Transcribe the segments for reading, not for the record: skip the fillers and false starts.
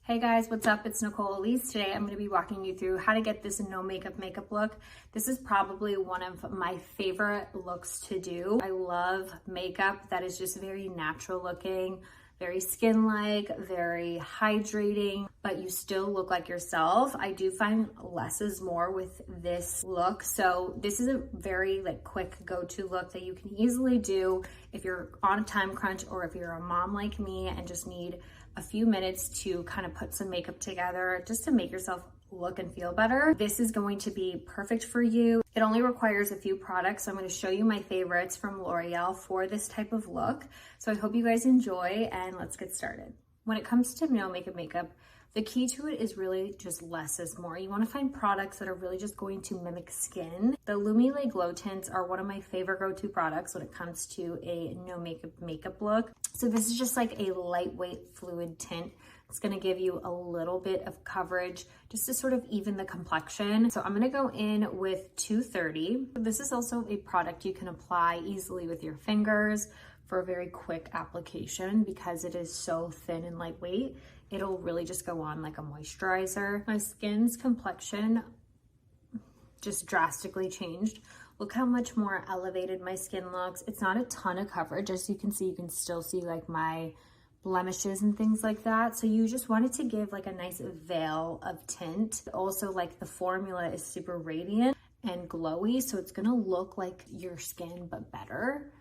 Hey guys, what's up? It's Nicole Elise. Today I'm going to be walking you through how to get this no makeup look. This is probably one of my favorite looks to do. I love makeup that is just very natural looking, very skin-like, very hydrating, but you still look like yourself. I do find less is more with this look. So this is a very quick go-to look that you can easily do if you're on a time crunch or if you're a mom like me and just need a few minutes to kind of put some makeup together just to make yourself look and feel better. This is going to be perfect for you. It only requires a few products. So I'm going to show you my favorites from L'Oreal for this type of look. So I hope you guys enjoy and let's get started. When it comes to no makeup, the key to it is really just less is more. You want to find products that are really just going to mimic skin. The Lumi Lait Glow Tints are one of my favorite go-to products when it comes to a no makeup look. So this is just like a lightweight fluid tint. It's going to give you a little bit of coverage just to sort of even the complexion. So I'm going to go in with 230. This is also a product you can apply easily with your fingers for a very quick application because it is so thin and lightweight. It'll really just go on like a moisturizer. My skin's complexion just drastically changed. Look how much more elevated my skin looks. It's not a ton of coverage. As you can see, you can still see like my blemishes and things like that. So you just wanted to give like a nice veil of tint. Also, like the formula is super radiant and glowy, so it's gonna look like your skin but better.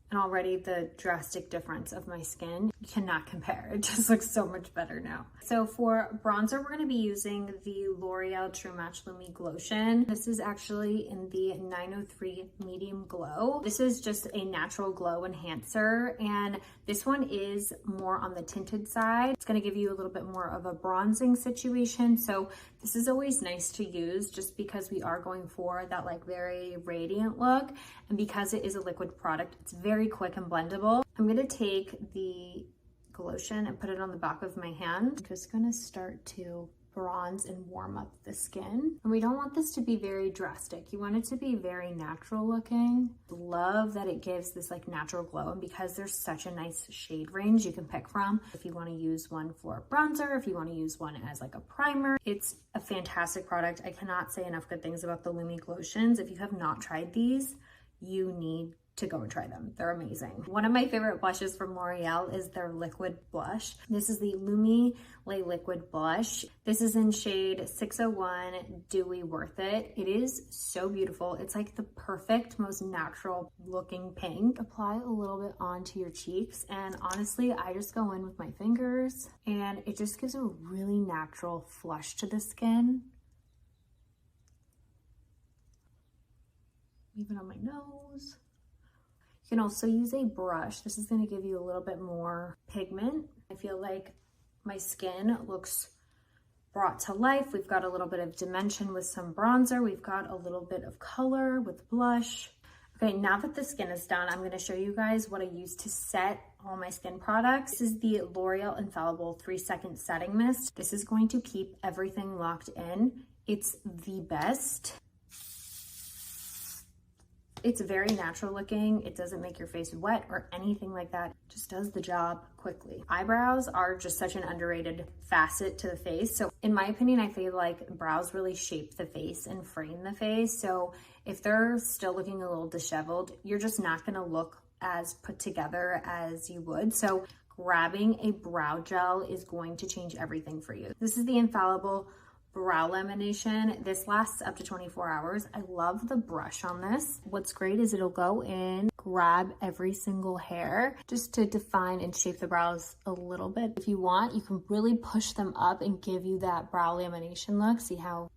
And already the drastic difference of my skin, you cannot compare. It just looks so much better now. So for bronzer, we're gonna be using the L'Oreal True Match Lumi Glotion. This is actually in the 903 Medium Glow. This is just a natural glow enhancer, and this one is more on the tinted side. It's gonna give you a little bit more of a bronzing situation. So this is always nice to use just because we are going for that like very radiant look. And because it is a liquid product, it's very quick and blendable. I'm gonna take the Glotion and put it on the back of my hand. I'm just gonna start to bronze and warm up the skin. And we don't want this to be very drastic. You want it to be very natural looking. Love that it gives this like natural glow, and because there's such a nice shade range you can pick from. If you want to use one for bronzer, if you want to use one as like a primer, it's a fantastic product. I cannot say enough good things about the Lumi Glotions. If you have not tried these, you need to go and try them. They're amazing. One of my favorite blushes from L'Oreal is their liquid blush. This is the Lumi Lait Liquid Blush. This is in shade 601 Dewy Worth It. It is so beautiful. It's like the perfect, most natural looking pink. Apply a little bit onto your cheeks, and honestly, I just go in with my fingers and it just gives a really natural flush to the skin. Even on my nose. You can also use a brush. This is going to give you a little bit more pigment. I feel like my skin looks brought to life. We've got a little bit of dimension with some bronzer. We've got a little bit of color with blush. Okay, now that the skin is done, I'm going to show you guys what I use to set all my skin products. This is the L'Oreal Infallible 3-Second Setting Mist. This is going to keep everything locked in. It's the best. It's very natural looking. It doesn't make your face wet or anything like that. It just does the job quickly. Eyebrows are just such an underrated facet to the face. So in my opinion, I feel like brows really shape the face and frame the face. So if they're still looking a little disheveled, you're just not gonna look as put together as you would. So grabbing a brow gel is going to change everything for you. This is the Infallible Brow Lamination. This lasts up to 24 hours. I love the brush on this. What's great is it'll go in, grab every single hair just to define and shape the brows a little bit. If you want, you can really push them up and give you that brow lamination look. See how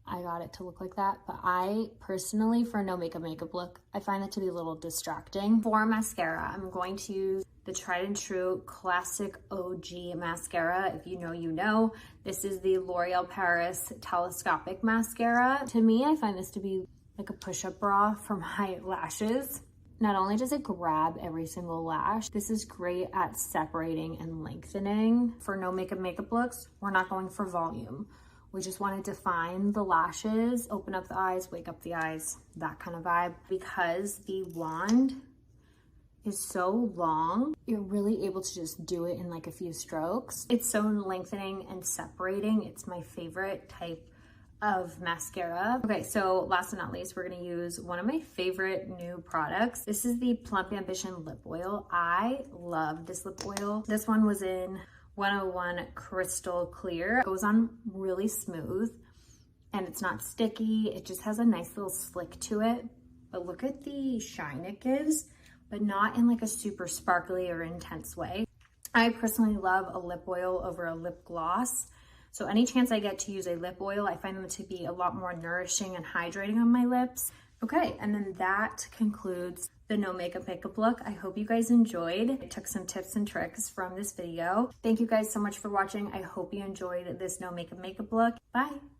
I got it to look like that? But I personally, for a no makeup look, I find that to be a little distracting. For mascara, I'm going to use the tried and true classic OG mascara. If you know, you know. This is the L'Oreal Paris Telescopic Mascara. To me, I find this to be like a push-up bra for my lashes. Not only does it grab every single lash, this is great at separating and lengthening. For no makeup looks, we're not going for volume. We just want to define the lashes, open up the eyes, wake up the eyes, that kind of vibe. Because the wand is so long. You're really able to just do it in like a few strokes. It's so lengthening and separating. It's my favorite type of mascara. Okay, so last but not least, we're gonna use one of my favorite new products. This is the Plump Ambition Lip Oil. I love this lip oil. This one was in 101 Crystal Clear. It goes on really smooth and it's not sticky. It just has a nice little slick to it. But look at the shine it gives, but not in like a super sparkly or intense way. I personally love a lip oil over a lip gloss. So any chance I get to use a lip oil, I find them to be a lot more nourishing and hydrating on my lips. Okay, and then that concludes the no makeup look. I hope you guys enjoyed. I took some tips and tricks from this video. Thank you guys so much for watching. I hope you enjoyed this no makeup look. Bye.